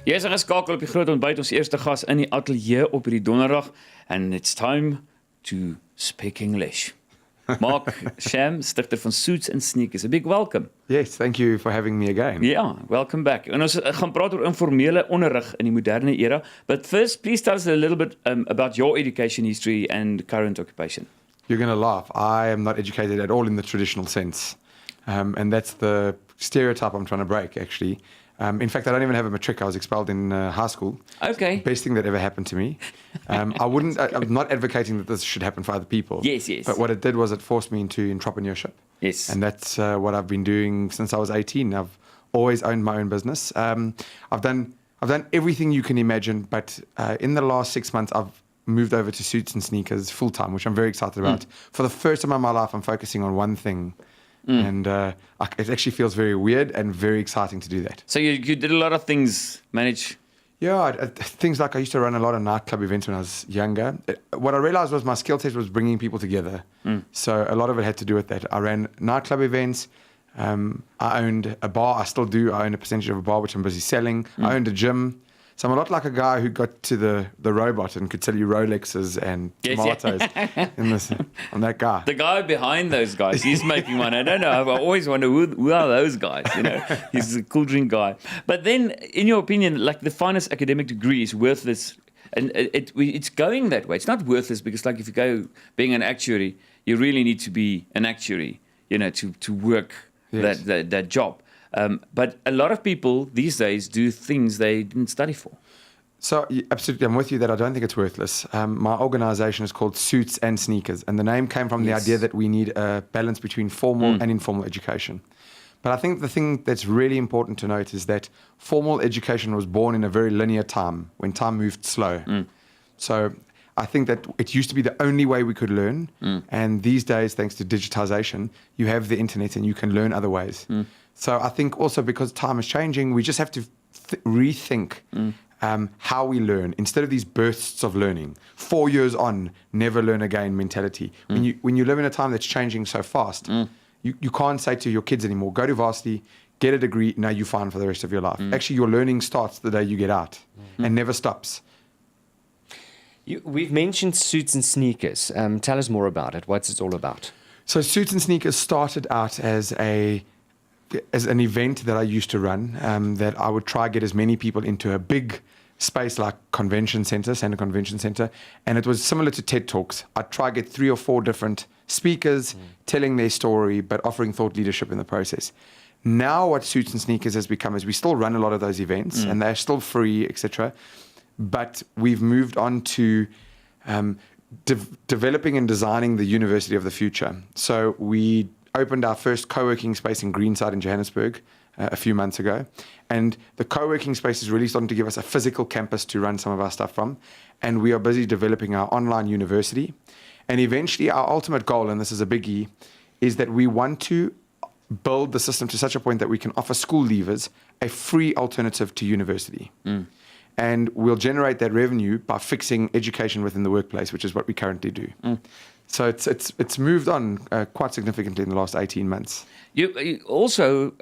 Jy is geskakel op die groot ontbyt, ons eerste gas in die ateljee op hierdie donderdag, and it's time to speak English. Mark Sham, stigter van Suits and Sneakers. A big welcome. Yes, thank you for having me again. Yeah, welcome back. En ons gaan praat oor informele onderrig in die moderne era. But first, please tell us a little bit about your education history and current occupation. You're going to laugh. I am not educated at all in the traditional sense. And that's the stereotype I'm trying to break, actually. In fact, I don't even have a matric. I was expelled in high school. Okay. Best thing that ever happened to me. I'm not advocating that this should happen for other people. Yes, yes. But what it did was it forced me into entrepreneurship. Yes. And that's what I've been doing since I was 18. I've always owned my own business. I've done everything you can imagine, but in the last 6 months, I've moved over to Suits and Sneakers full time, which I'm very excited about. For the first time in my life, I'm focusing on one thing. And it actually feels very weird and very exciting to do that. So you did a lot of things, manage. Yeah, things like I used to run a lot of nightclub events when I was younger. What I realized was my skill set was bringing people together. So a lot of it had to do with that. I ran nightclub events. I owned a bar. I still do. I own a percentage of a bar, which I'm busy selling. I owned a gym. So I'm a lot like a guy who got to the robot and could sell you Rolexes and tomatoes. I'm that guy. The guy behind those guys, he's making one. I don't know. I always wonder who are those guys. You know, he's a cool drink guy. But then, in your opinion, like the finest academic degree is worthless, and it's going that way. It's not worthless because, like, if you go being an actuary, you really need to be an actuary. You know, to work that job. But a lot of people these days do things they didn't study for. So, absolutely, I'm with you that I don't think it's worthless. My organization is called Suits and Sneakers, and the name came from the idea that we need a balance between formal and informal education. But I think the thing that's really important to note is that formal education was born in a very linear time, when time moved slow. So I think that it used to be the only way we could learn, and these days, thanks to digitization, you have the internet and you can learn other ways. So I think also because time is changing, we just have to rethink how we learn instead of these bursts of learning. 4 years on, never learn again mentality. When you live in a time that's changing so fast, you can't say to your kids anymore, go to varsity, get a degree, now you're fine for the rest of your life. Actually, your learning starts the day you get out and never stops. We've mentioned Suits and Sneakers. Tell us more about it. What's it all about? So Suits and Sneakers started out as an event that I used to run, that I would try to get as many people into a big space like convention center, Santa Convention Center, and it was similar to TED Talks. I'd try to get 3 or 4 different speakers telling their story, but offering thought leadership in the process. Now what Suits and Sneakers has become is we still run a lot of those events, and they're still free, etc. But we've moved on to developing and designing the university of the future. So we opened our first co-working space in Greenside in Johannesburg a few months ago. And the co-working space is really starting to give us a physical campus to run some of our stuff from. And we are busy developing our online university. And eventually our ultimate goal, and this is a biggie, is that we want to build the system to such a point that we can offer school leavers a free alternative to university. And we'll generate that revenue by fixing education within the workplace, which is what we currently do. So it's moved on quite significantly in the last 18 months. You also,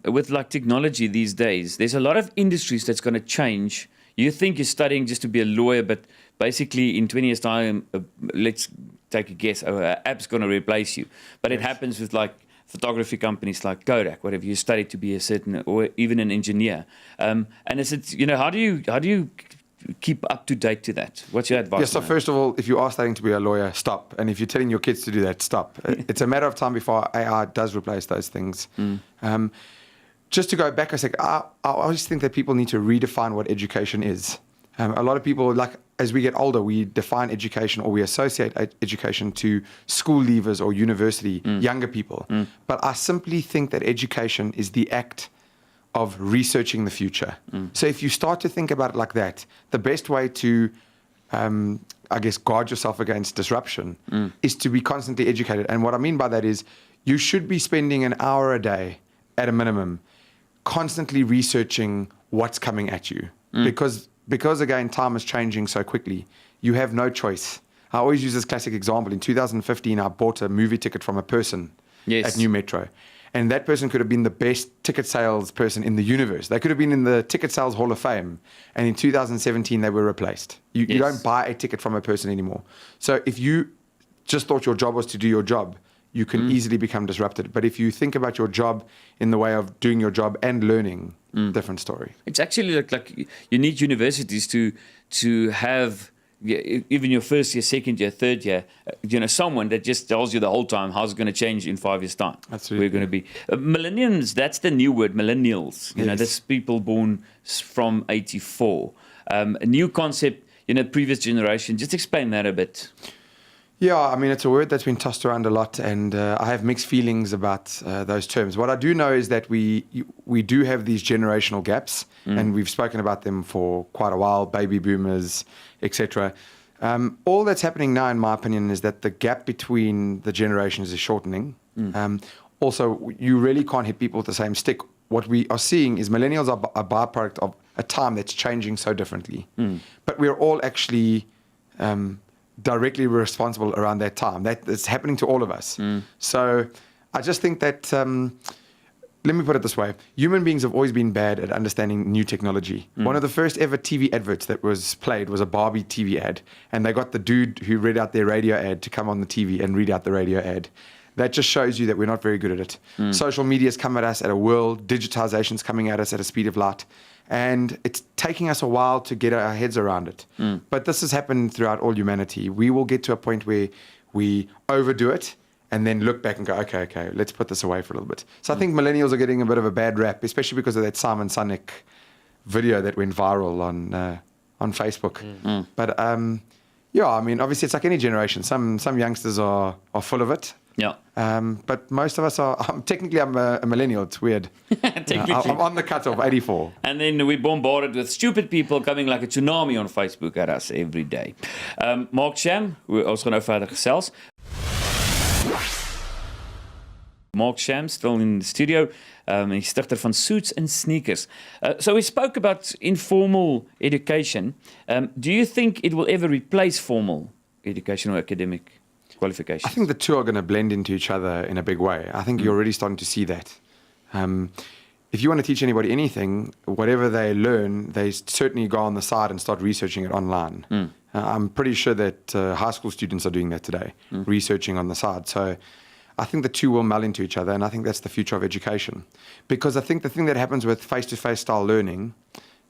with like technology these days, there's a lot of industries that's going to change. You think you're studying just to be a lawyer, but basically in 20 years' time, let's take a guess, an app's going to replace you. But it happens with like photography companies like Kodak, whatever. You study to be a certain, or even an engineer. And how do you keep up to date to that? What's your advice? Yes, so first of all, if you are studying to be a lawyer, stop. And if you're telling your kids to do that, stop. It's a matter of time before AI does replace those things. Just to go back a sec, I always think that people need to redefine what education is. A lot of people, like as we get older, we define education or we associate education to school leavers or university, younger people. But I simply think that education is the act of researching the future. So if you start to think about it like that, the best way to, guard yourself against disruption is to be constantly educated. And what I mean by that is you should be spending an hour a day at a minimum, constantly researching what's coming at you. Because again, time is changing so quickly, you have no choice. I always use this classic example. In 2015, I bought a movie ticket from a person at New Metro. And that person could have been the best ticket sales person in the universe. They could have been in the Ticket Sales Hall of Fame. And in 2017, they were replaced. You don't buy a ticket from a person anymore. So if you just thought your job was to do your job, you can easily become disrupted. But if you think about your job in the way of doing your job and learning, different story. It's actually like you need universities to have even your first year, second year, third year, someone that just tells you the whole time how's it going to change in 5 years' time. Absolutely. We're going to be millennials. That's the new word, millennials. That's people born from 84. A new concept. Previous generation. Just explain that a bit. Yeah, I mean, it's a word that's been tossed around a lot, and I have mixed feelings about those terms. What I do know is that we do have these generational gaps, and we've spoken about them for quite a while, baby boomers, etc. All that's happening now, in my opinion, is that the gap between the generations is shortening. Also, you really can't hit people with the same stick. What we are seeing is millennials are a byproduct of a time that's changing so differently. But we're all actually directly responsible around that time. That's happening to all of us. So I just think that, let me put it this way. Human beings have always been bad at understanding new technology. One of the first ever TV adverts that was played was a Barbie TV ad. And they got the dude who read out their radio ad to come on the TV and read out the radio ad. That just shows you that we're not very good at it. Social media's come at us at a whirl. Digitization's coming at us at a speed of light. And it's taking us a while to get our heads around it. But this has happened throughout all humanity. We will get to a point where we overdo it and then look back and go, okay, let's put this away for a little bit. So I think millennials are getting a bit of a bad rap, especially because of that Simon Sinek video that went viral on Facebook. But yeah, I mean, obviously it's like any generation. Some youngsters are full of it. Yeah. But most of us are, technically I'm a millennial, it's weird. I'm on the cut of 84. And then we're bombarded with stupid people coming like a tsunami on Facebook at us every day. Mark Sham, ons gaan nou verder gesels. Mark Sham, still in the studio. He's stigter van Suits and Sneakers. So we spoke about informal education. Do you think it will ever replace formal education or academic qualifications? I think the two are going to blend into each other in a big way. I think you're already starting to see that. If you want to teach anybody anything, whatever they learn, they certainly go on the side and start researching it online. I'm pretty sure that high school students are doing that today, researching on the side. So I think the two will meld into each other, and I think that's the future of education. Because I think the thing that happens with face-to-face style learning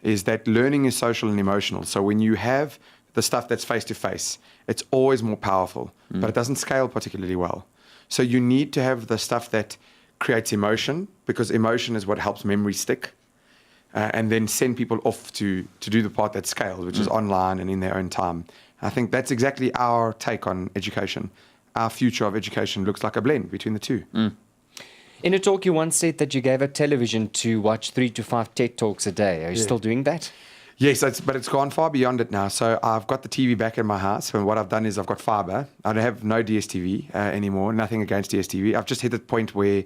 is that learning is social and emotional. So when you have the stuff that's face-to-face, it's always more powerful, but it doesn't scale particularly well. So you need to have the stuff that creates emotion, because emotion is what helps memory stick, and then send people off to do the part that scales, which is online and in their own time. I think that's exactly our take on education. Our future of education looks like a blend between the two. In a talk, you once said that you gave up television to watch 3 to 5 TED Talks a day. Are you still doing that? Yes, but it's gone far beyond it now. So I've got the TV back in my house, and what I've done is I've got fiber. I don't have no DSTV anymore, nothing against DSTV. I've just hit the point where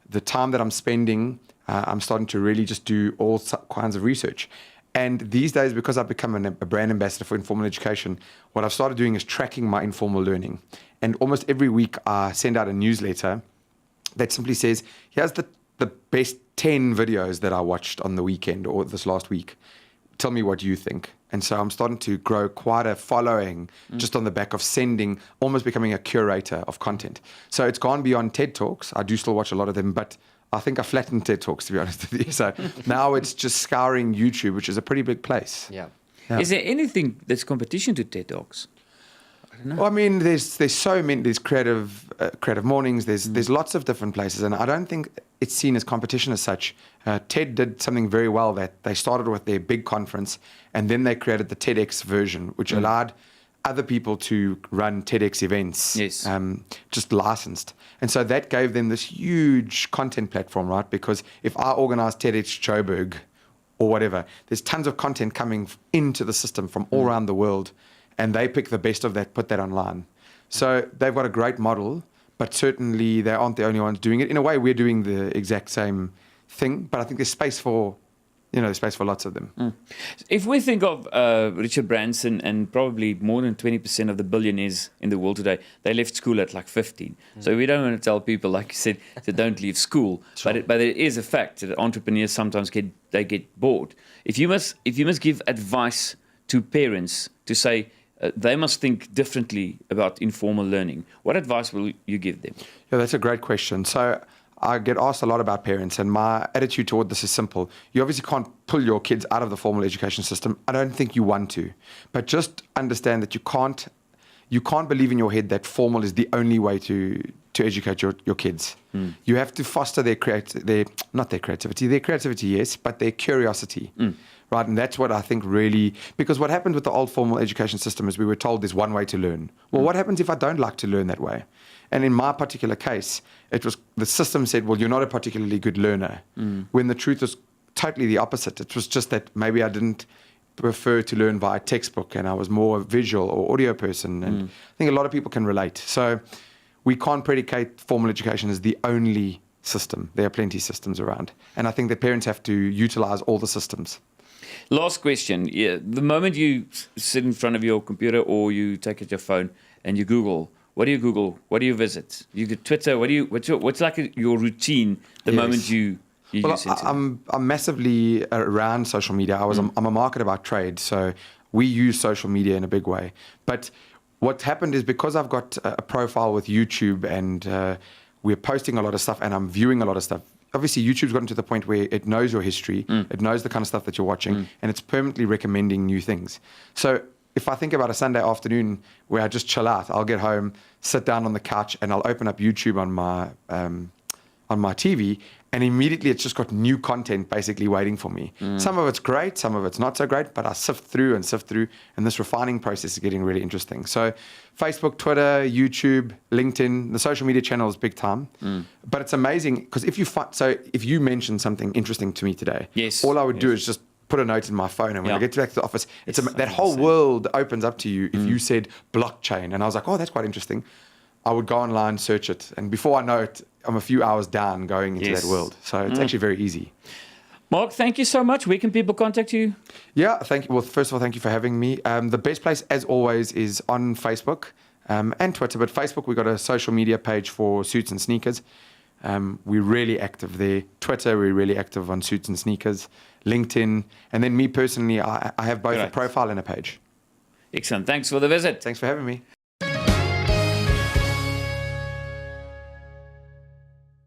the time that I'm spending, I'm starting to really just do all kinds of research. And these days, because I've become a brand ambassador for informal education, what I've started doing is tracking my informal learning. And almost every week I send out a newsletter that simply says, here's the best 10 videos that I watched on the weekend or this last week. Tell me what you think. And so I'm starting to grow quite a following just on the back of sending, almost becoming a curator of content. So it's gone beyond TED Talks. I do still watch a lot of them, but I think I flattened TED Talks, to be honest with you. So now it's just scouring YouTube, which is a pretty big place. Yeah. Is there anything that's competition to TED Talks? I don't know. Well, I mean, there's so many. There's creative mornings. There's lots of different places, and I don't think it's seen as competition as such. TED did something very well. That they started with their big conference, and then they created the TEDx version, which allowed other people to run TEDx events, just licensed. And so that gave them this huge content platform, right? Because if I organize TEDx Joburg or whatever, there's tons of content coming into the system from all around the world, and they pick the best of that, put that online. So they've got a great model, but certainly they aren't the only ones doing it. In a way, we're doing the exact same thing, but I think there's space for there's space for lots of them. If we think of Richard Branson and probably more than 20% of the billionaires in the world today, they left school at like 15. So we don't want to tell people, like you said, to don't leave school. Sure. But it is a fact that entrepreneurs sometimes get bored. If you must give advice to parents to say they must think differently about informal learning, what advice will you give them? Yeah, that's a great question. So I get asked a lot about parents, and my attitude toward this is simple. You obviously can't pull your kids out of the formal education system. I don't think you want to. But just understand that you can't believe in your head that formal is the only way to educate your kids. You have to foster their creativity, yes, but their curiosity. Right, and that's what I think really, because what happened with the old formal education system is we were told there's one way to learn. Well, what happens if I don't like to learn that way? And in my particular case, the system said, well, you're not a particularly good learner, when the truth was totally the opposite. It was just that maybe I didn't prefer to learn via textbook and I was more a visual or audio person. And I think a lot of people can relate. So we can't predicate formal education as the only system. There are plenty of systems around. And I think that parents have to utilize all the systems. Last question. Yeah, the moment you sit in front of your computer or you take out your phone and you Google, what do you Google? What do you visit? You get Twitter. What's like your routine the moment you use it? I'm massively around social media. I'm a marketer by trade, so we use social media in a big way. But what happened is because I've got a profile with YouTube and we're posting a lot of stuff and I'm viewing a lot of stuff, obviously YouTube's gotten to the point where it knows your history, it knows the kind of stuff that you're watching, and it's permanently recommending new things. So if I think about a Sunday afternoon where I just chill out, I'll get home, sit down on the couch, and I'll open up YouTube on my TV, and immediately it's just got new content basically waiting for me. Some of it's great, some of it's not so great, but I sift through, and this refining process is getting really interesting. So Facebook, Twitter, YouTube, LinkedIn, the social media channel is big time. But it's amazing because if you mention something interesting to me today, all I would do is just put a note in my phone, and when I get back to the office, that whole world opens up to you if you said blockchain. And I was like, oh, that's quite interesting. I would go online, search it, and before I know it, I'm a few hours down going into that world. So it's actually very easy. Mark, thank you so much. Where can people contact you? Yeah, thank you. Well, first of all, thank you for having me. The best place, as always, is on Facebook and Twitter. But Facebook, we've got a social media page for Suits and Sneakers. We're really active there. Twitter, we're really active on Suits and Sneakers. LinkedIn. And then me personally, I have both a profile and a page. Excellent. Thanks for the visit. Thanks for having me.